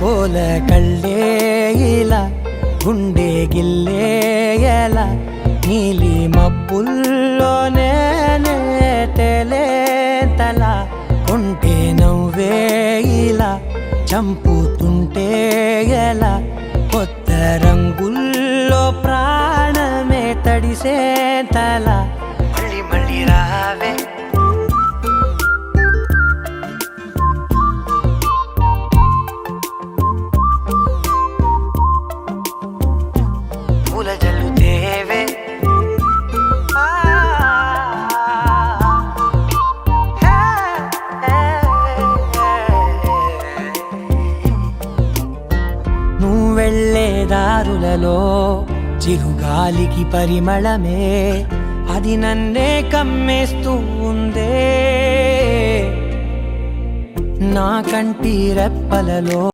పోల కళ్ళే ఇలా గుండె గిల్లేయల నీలి మబ్బుల్లోనే తల కొంటే నవ్వే ఇలా చంపుతుంటే ఎలా కొత్త రంగుల్లో ప్రాణమే తడిసే తల మళ్ళీ మళ్ళీ రావే పూల జల్లుతేవే వెళ్ళే దారులలో చిరుగాలికి పరిమళమే అది నన్నే కమ్మేస్తూ ఉందే నా కంటి రెప్పలలో